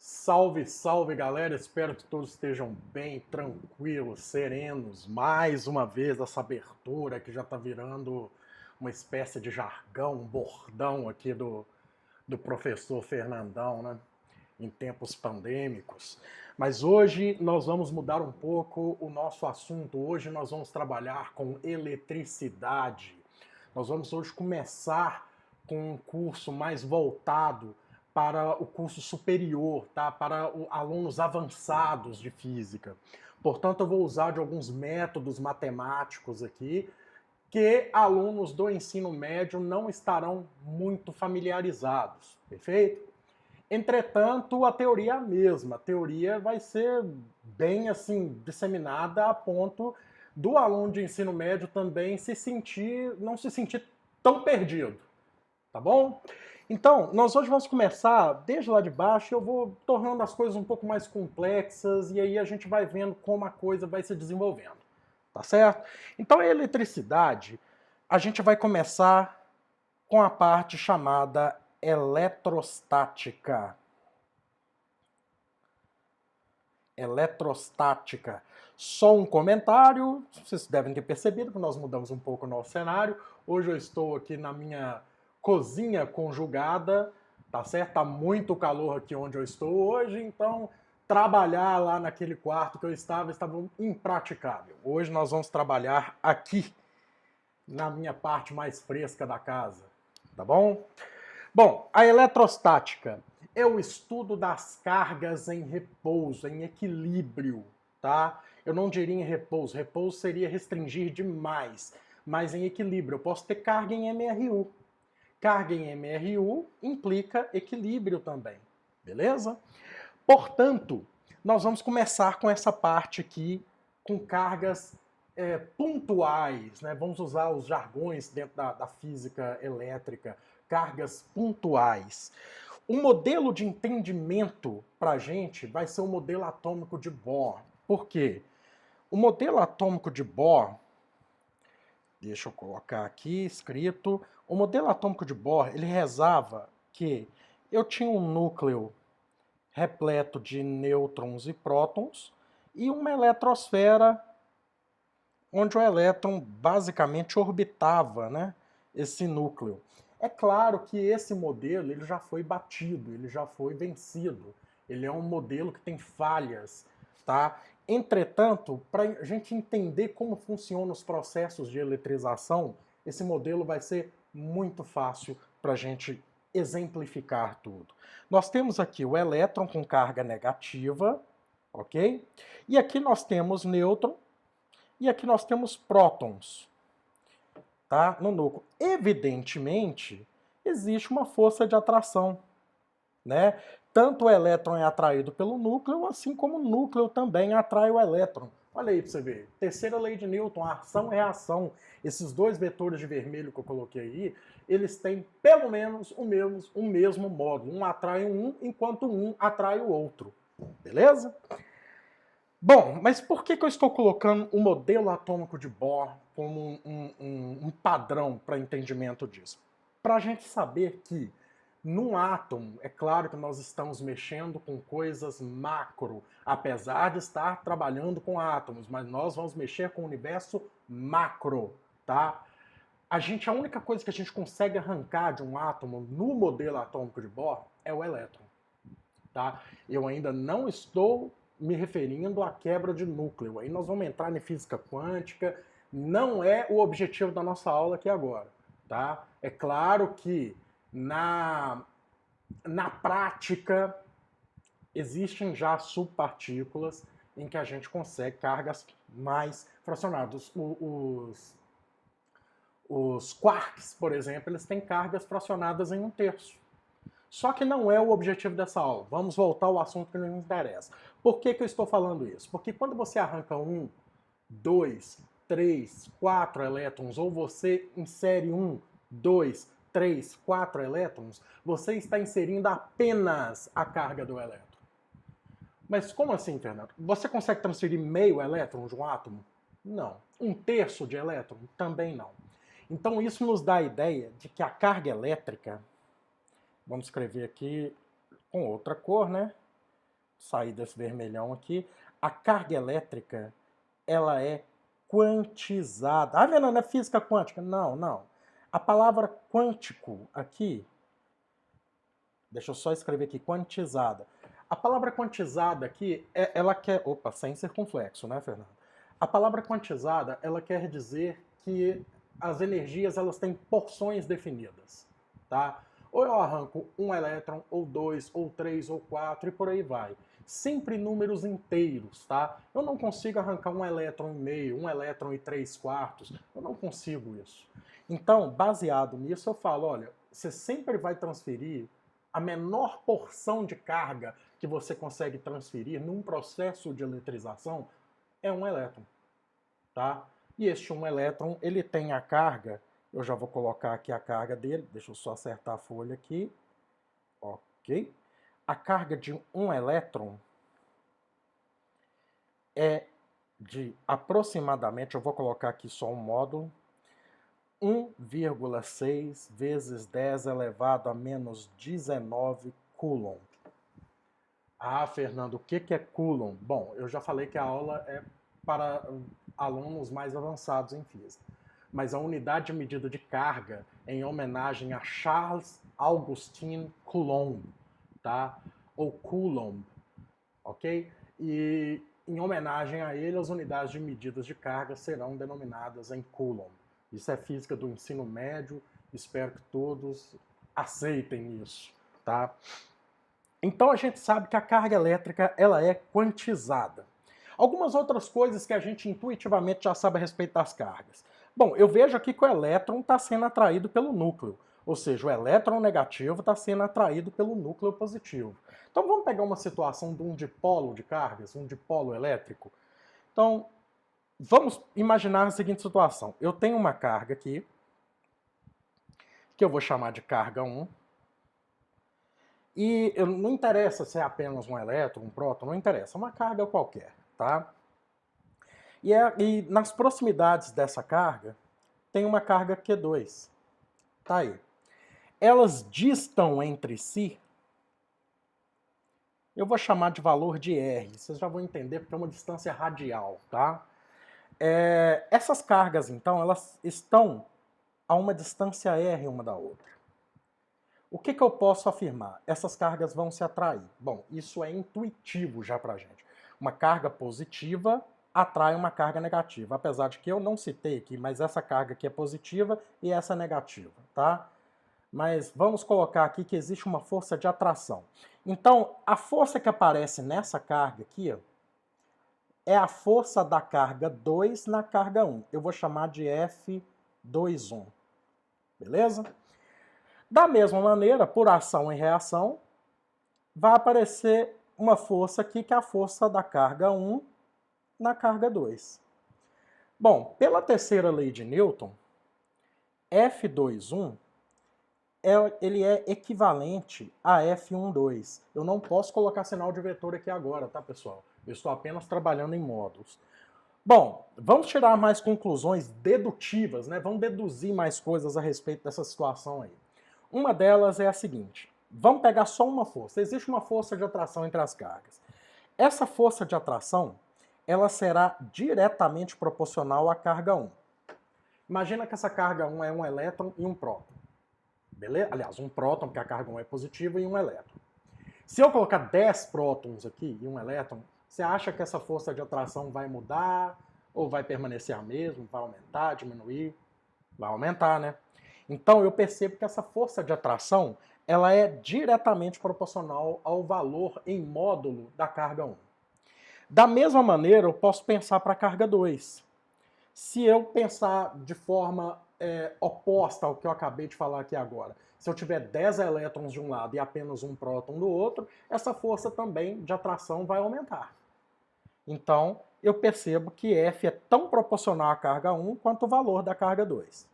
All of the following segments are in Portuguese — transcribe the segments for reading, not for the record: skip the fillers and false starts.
Salve, salve galera, espero que todos estejam bem, tranquilos, serenos. Mais uma vez essa abertura que já está virando uma espécie de jargão, um bordão aqui do professor Fernandão, né? Em tempos pandêmicos. Mas hoje nós vamos mudar um pouco o nosso assunto. Hoje nós vamos trabalhar com eletricidade. Nós vamos hoje começar com um curso mais voltado para o curso superior, tá? Para alunos avançados de física. Portanto, eu vou usar de alguns métodos matemáticos aqui que alunos do ensino médio não estarão muito familiarizados, perfeito? Entretanto, a teoria é a mesma. A teoria vai ser bem assim disseminada a ponto do aluno de ensino médio também não se sentir tão perdido, tá bom? Então, nós hoje vamos começar desde lá de baixo, eu vou tornando as coisas um pouco mais complexas e aí a gente vai vendo como a coisa vai se desenvolvendo, tá certo? Então, a eletricidade, a gente vai começar com a parte chamada eletrostática. Eletrostática. Só um comentário, vocês devem ter percebido que nós mudamos um pouco o nosso cenário. Hoje eu estou aqui na minha cozinha conjugada, tá certo? Tá muito calor aqui onde eu estou hoje, então trabalhar lá naquele quarto que eu estava impraticável. Hoje nós vamos trabalhar aqui, na minha parte mais fresca da casa, tá bom? Bom, a eletrostática é o estudo das cargas em repouso, em equilíbrio, tá? Eu não diria em repouso, repouso seria restringir demais, mas em equilíbrio. Eu posso ter carga em MRU. Carga em MRU implica equilíbrio também, beleza? Portanto, nós vamos começar com essa parte aqui, com cargas pontuais, né? Vamos usar os jargões dentro da física elétrica, cargas pontuais. O modelo de entendimento para a gente vai ser o modelo atômico de Bohr. Por quê? O modelo atômico de Bohr, deixa eu colocar aqui escrito, o modelo atômico de Bohr, ele rezava que eu tinha um núcleo repleto de nêutrons e prótons e uma eletrosfera onde o elétron basicamente orbitava, né, esse núcleo. É claro que esse modelo ele já foi batido, ele já foi vencido. Ele é um modelo que tem falhas, tá? Entretanto, para a gente entender como funcionam os processos de eletrização, esse modelo vai ser muito fácil para a gente exemplificar tudo. Nós temos aqui o elétron com carga negativa, ok? E aqui nós temos nêutron e aqui nós temos prótons, tá? No núcleo. Evidentemente, existe uma força de atração, né? Tanto o elétron é atraído pelo núcleo, assim como o núcleo também atrai o elétron. Olha aí para você ver. Terceira lei de Newton, ação e reação. Esses dois vetores de vermelho que eu coloquei aí, eles têm pelo menos o mesmo módulo. Um atrai um, enquanto um atrai o outro. Beleza? Bom, mas por que eu estou colocando o modelo atômico de Bohr como um padrão para entendimento disso? Para a gente saber que num átomo, é claro que nós estamos mexendo com coisas macro, apesar de estar trabalhando com átomos, mas nós vamos mexer com o universo macro, tá? A única coisa que a gente consegue arrancar de um átomo no modelo atômico de Bohr é o elétron, tá? Eu ainda não estou me referindo à quebra de núcleo. Aí nós vamos entrar em física quântica, não é o objetivo da nossa aula aqui agora, tá? É claro que na prática existem já subpartículas em que a gente consegue cargas mais fracionadas. Os quarks, por exemplo, eles têm cargas fracionadas em 1/3. Só que não é o objetivo dessa aula. Vamos voltar ao assunto que nos interessa. Por que eu estou falando isso? Porque quando você arranca 1, 2, 3, 4 elétrons, ou você insere 1, 2, 3, 4 elétrons, você está inserindo apenas a carga do elétron. Mas como assim, Fernando? Você consegue transferir meio elétron de um átomo? Não. 1/3 de elétron? Também não. Então isso nos dá a ideia de que a carga elétrica, vamos escrever aqui com outra cor, né? sair desse vermelhão aqui, a carga elétrica, ela é quantizada. Ah, Fernando, é física quântica? Não, não. A palavra quântico aqui, deixa eu só escrever aqui, quantizada. A palavra quantizada aqui, ela quer... Opa, sem circunflexo, né, Fernando? A palavra quantizada, ela quer dizer que as energias, elas têm porções definidas, tá? Ou eu arranco um elétron, ou dois, ou três, ou quatro, e por aí vai. Sempre números inteiros, tá? Eu não consigo arrancar um elétron e meio, um elétron e 3/4, eu não consigo isso. Então, baseado nisso, eu falo, olha, você sempre vai transferir a menor porção de carga que você consegue transferir num processo de eletrização é um elétron, tá? E este um elétron, ele tem a carga, eu já vou colocar aqui a carga dele, deixa eu só acertar a folha aqui, ok? A carga de um elétron é de aproximadamente, eu vou colocar aqui só um módulo, 1,6 vezes 10 elevado a menos 19 Coulomb. Ah, Fernando, o que é Coulomb? Bom, eu já falei que a aula é para alunos mais avançados em física. Mas a unidade de medida de carga é em homenagem a Charles Augustin Coulomb, tá? Ou Coulomb, ok? E em homenagem a ele, as unidades de medidas de carga serão denominadas em Coulomb. Isso é física do ensino médio, espero que todos aceitem isso, tá? Então a gente sabe que a carga elétrica, ela é quantizada. Algumas outras coisas que a gente intuitivamente já sabe a respeito das cargas. Bom, eu vejo aqui que o elétron está sendo atraído pelo núcleo, ou seja, o elétron negativo está sendo atraído pelo núcleo positivo. Então vamos pegar uma situação de um dipolo de cargas, um dipolo elétrico. Então, vamos imaginar a seguinte situação. Eu tenho uma carga aqui, que eu vou chamar de carga 1, e não interessa se é apenas um elétron, um próton, não interessa, é uma carga qualquer, tá? E nas proximidades dessa carga, tem uma carga Q2, tá aí. Elas distam entre si, eu vou chamar de valor de R, vocês já vão entender porque é uma distância radial, tá? Essas cargas, então, elas estão a uma distância R uma da outra. O que eu posso afirmar? Essas cargas vão se atrair. Bom, isso é intuitivo já pra gente. Uma carga positiva atrai uma carga negativa, apesar de que eu não citei aqui, mas essa carga aqui é positiva e essa é negativa, tá? Mas vamos colocar aqui que existe uma força de atração. Então, a força que aparece nessa carga aqui, ó, é a força da carga 2 na carga 1. Eu vou chamar de F21. Beleza? Da mesma maneira, por ação e reação, vai aparecer uma força aqui, que é a força da carga 1 na carga 2. Bom, pela terceira lei de Newton, F21 ele é equivalente a F12. Eu não posso colocar sinal de vetor aqui agora, tá, pessoal? Eu estou apenas trabalhando em módulos. Bom, vamos tirar mais conclusões dedutivas, né? Vamos deduzir mais coisas a respeito dessa situação aí. Uma delas é a seguinte. Vamos pegar só uma força. Existe uma força de atração entre as cargas. Essa força de atração, ela será diretamente proporcional à carga 1. Imagina que essa carga 1 é um elétron e um próton. Beleza? Aliás, um próton, porque a carga 1 é positiva, e um elétron. Se eu colocar 10 prótons aqui e um elétron, você acha que essa força de atração vai mudar ou vai permanecer a mesma? Vai aumentar, diminuir? Vai aumentar, né? Então eu percebo que essa força de atração, ela é diretamente proporcional ao valor em módulo da carga 1. Da mesma maneira, eu posso pensar para a carga 2. Se eu pensar de forma oposta ao que eu acabei de falar aqui agora, se eu tiver 10 elétrons de um lado e apenas um próton do outro, essa força também de atração vai aumentar. Então, eu percebo que F é tão proporcional à carga 1 quanto o valor da carga 2.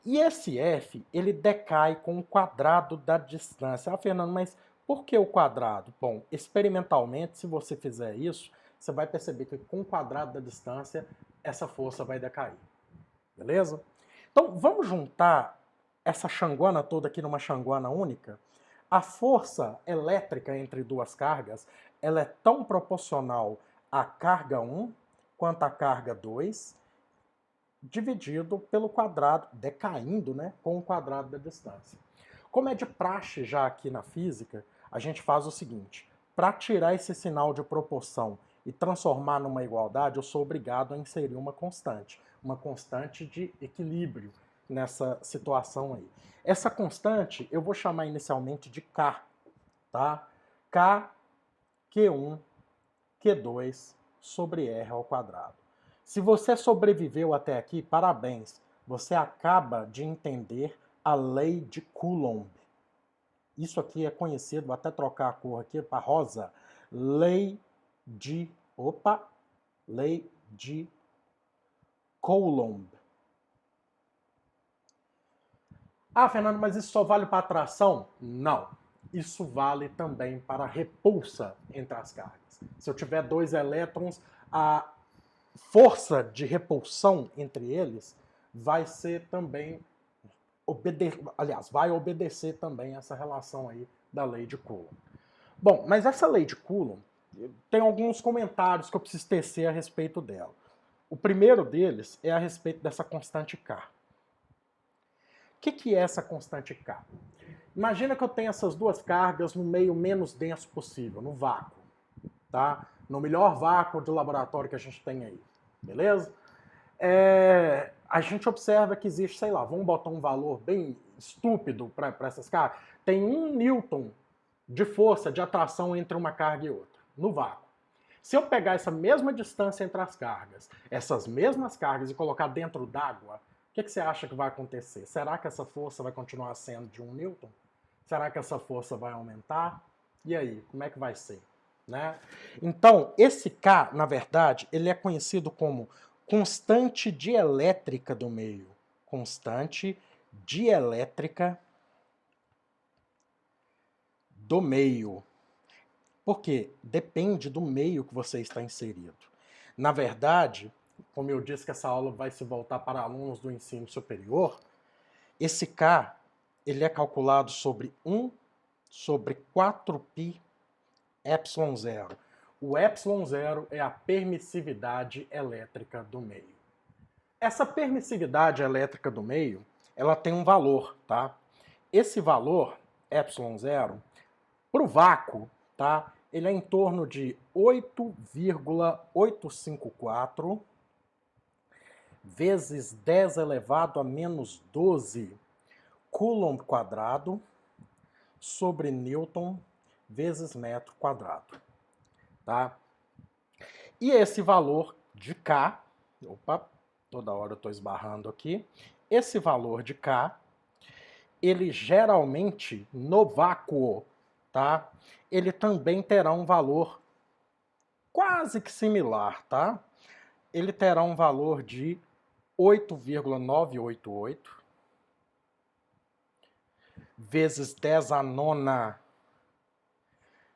E esse F, ele decai com o quadrado da distância. Ah, Fernando, mas por que o quadrado? Bom, experimentalmente, se você fizer isso, você vai perceber que com o quadrado da distância, essa força vai decair. Beleza? Então, vamos juntar essa xangona toda aqui numa xangona única? A força elétrica entre duas cargas, ela é tão proporcional à carga 1 quanto à carga 2, dividido pelo quadrado, decaindo, né, com o quadrado da distância. Como é de praxe já aqui na física, a gente faz o seguinte: para tirar esse sinal de proporção e transformar numa igualdade, eu sou obrigado a inserir uma constante de equilíbrio nessa situação aí. Essa constante eu vou chamar inicialmente de K, tá? K, Q1, Q2 sobre R ao quadrado. Se você sobreviveu até aqui, parabéns, você acaba de entender a lei de Coulomb. Isso aqui é conhecido, vou até trocar a cor aqui para rosa, lei de Coulomb. Ah, Fernando, mas isso só vale para atração? Não. Isso vale também para repulsa entre as cargas. Se eu tiver dois elétrons, a força de repulsão entre eles vai ser também vai obedecer também essa relação aí da lei de Coulomb. Bom, mas essa lei de Coulomb tem alguns comentários que eu preciso tecer a respeito dela. O primeiro deles é a respeito dessa constante K. O que é essa constante K? Imagina que eu tenho essas duas cargas no meio menos denso possível, no vácuo, tá? No melhor vácuo de laboratório que a gente tem aí, beleza? A gente observa que existe, sei lá, vamos botar um valor bem estúpido para essas cargas. Tem 1 newton de força de atração entre uma carga e outra, no vácuo. Se eu pegar essa mesma distância entre as cargas, essas mesmas cargas e colocar dentro d'água, o que você acha que vai acontecer? Será que essa força vai continuar sendo de 1 newton? Será que essa força vai aumentar? E aí, como é que vai ser? Né? Então, esse K, na verdade, ele é conhecido como constante dielétrica do meio. Constante dielétrica do meio. Por quê? Depende do meio que você está inserido. Na verdade, como eu disse que essa aula vai se voltar para alunos do ensino superior, esse K ele é calculado sobre 1 sobre 4π epsilon zero. O epsilon zero é a permissividade elétrica do meio. Essa permissividade elétrica do meio, ela tem um valor, tá? Esse valor, epsilon zero, para o vácuo, tá? Ele é em torno de 8,854 vezes 10 elevado a menos 12 Coulomb quadrado sobre Newton vezes metro quadrado, tá? E esse valor de K, toda hora eu estou esbarrando aqui, esse valor de K, ele geralmente, no vácuo, tá? Ele também terá um valor quase que similar, tá? Ele terá um valor de 8,988 vezes 10 a nona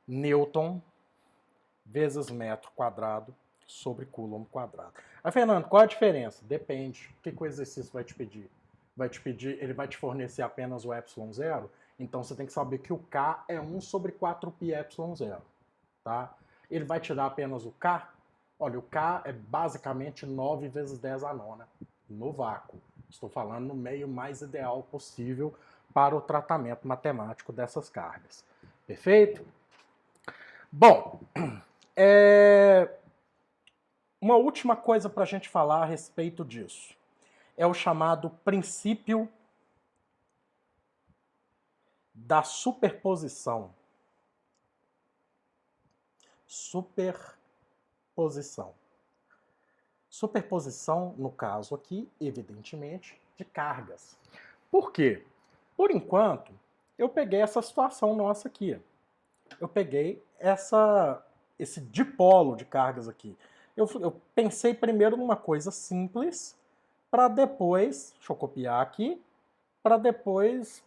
Newton vezes metro quadrado sobre Coulomb quadrado. Aí, Fernando, qual a diferença? Depende. O que o exercício vai te pedir? Ele vai te fornecer apenas o epsilon zero, então você tem que saber que o K é 1 sobre 4π epsilon zero, tá? Ele vai te dar apenas o K? Olha, o K é basicamente 9 vezes 10 a nona no vácuo. Estou falando no meio mais ideal possível para o tratamento matemático dessas cargas. Perfeito? Bom, uma última coisa para a gente falar a respeito disso é o chamado princípio da superposição. Superposição. Superposição, no caso aqui, evidentemente, de cargas. Por quê? Por enquanto, eu peguei essa situação nossa aqui. Eu peguei esse dipolo de cargas aqui. Eu pensei primeiro numa coisa simples, para depois, deixa eu copiar aqui, para depois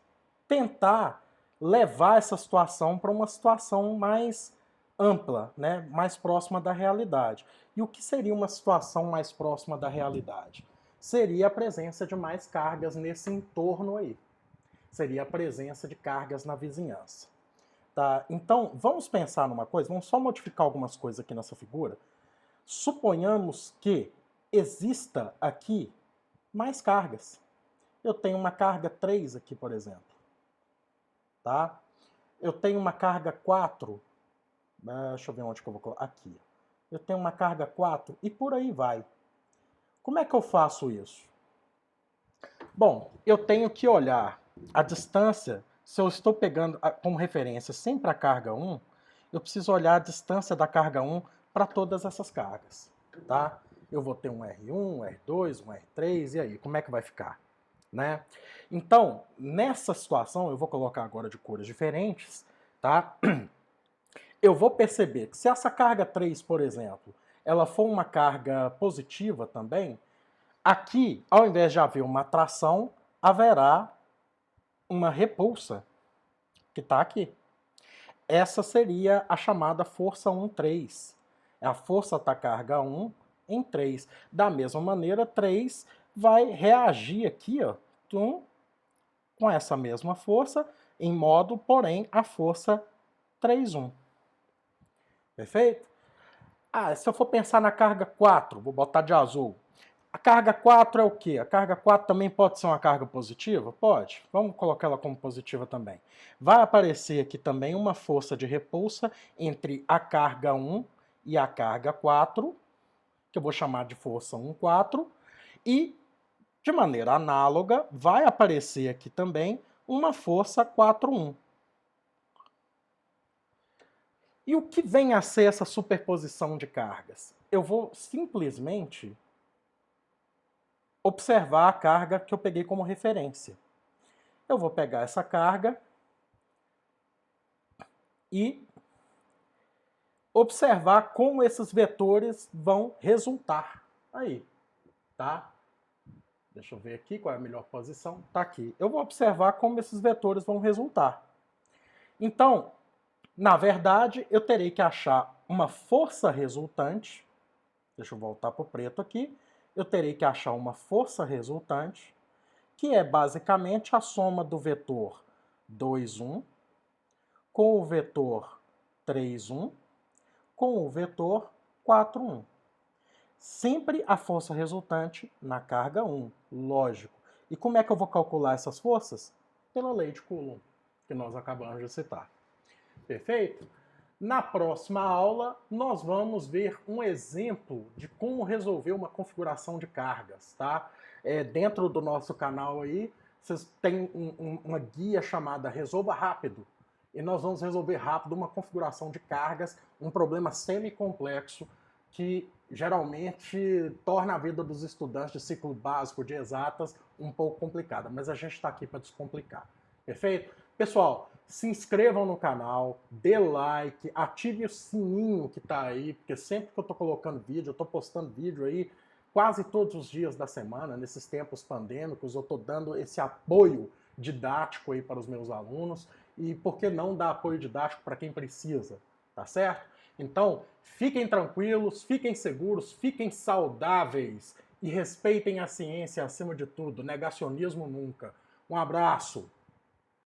tentar levar essa situação para uma situação mais ampla, né? Mais próxima da realidade. E o que seria uma situação mais próxima da realidade? Seria a presença de mais cargas nesse entorno aí. Seria a presença de cargas na vizinhança. Tá? Então, vamos pensar numa coisa, vamos só modificar algumas coisas aqui nessa figura. Suponhamos que exista aqui mais cargas. Eu tenho uma carga 3 aqui, por exemplo. Tá? Eu tenho uma carga 4. Deixa eu ver onde que eu vou colocar. Aqui. Eu tenho uma carga 4 e por aí vai. Como é que eu faço isso? Bom, eu tenho que olhar a distância. Se eu estou pegando como referência sempre a carga 1, eu preciso olhar a distância da carga 1 para todas essas cargas. Tá? Eu vou ter um R1, um R2, um R3, e aí, como é que vai ficar? Né? Então, nessa situação, eu vou colocar agora de cores diferentes, tá? Eu vou perceber que se essa carga 3, por exemplo, ela for uma carga positiva também, aqui, ao invés de haver uma atração, haverá uma repulsa, que está aqui. Essa seria a chamada força 1,3. É a força da carga 1 em 3. Da mesma maneira, 3 vai reagir aqui, ó, com essa mesma força, em modo, porém, a força 3,1. Perfeito? Se eu for pensar na carga 4, vou botar de azul. A carga 4 é o quê? A carga 4 também pode ser uma carga positiva? Pode. Vamos colocar ela como positiva também. Vai aparecer aqui também uma força de repulsa entre a carga 1 e a carga 4, que eu vou chamar de força 1,4, e, de maneira análoga, vai aparecer aqui também uma força 4,1. E o que vem a ser essa superposição de cargas? Eu vou simplesmente observar a carga que eu peguei como referência. Eu vou pegar essa carga e observar como esses vetores vão resultar aí, tá? Deixa eu ver aqui qual é a melhor posição. Tá aqui. Eu vou observar como esses vetores vão resultar. Então, na verdade, eu terei que achar uma força resultante. Deixa eu voltar para o preto aqui. Eu terei que achar uma força resultante, que é basicamente a soma do vetor 2,1 com o vetor 3,1 com o vetor 4,1. Sempre a força resultante na carga 1, lógico. E como é que eu vou calcular essas forças? Pela lei de Coulomb, que nós acabamos de citar. Perfeito? Na próxima aula, nós vamos ver um exemplo de como resolver uma configuração de cargas, tá? Dentro do nosso canal aí, vocês têm uma guia chamada Resolva Rápido. E nós vamos resolver rápido uma configuração de cargas, um problema semi-complexo que geralmente torna a vida dos estudantes de ciclo básico de exatas um pouco complicada. Mas a gente está aqui para descomplicar. Perfeito? Pessoal, se inscrevam no canal, dê like, ative o sininho que está aí, porque sempre que eu estou colocando vídeo, eu estou postando vídeo aí quase todos os dias da semana, nesses tempos pandêmicos, eu estou dando esse apoio didático aí para os meus alunos, e por que não dar apoio didático para quem precisa, tá certo? Então, fiquem tranquilos, fiquem seguros, fiquem saudáveis e respeitem a ciência acima de tudo, negacionismo nunca. Um abraço!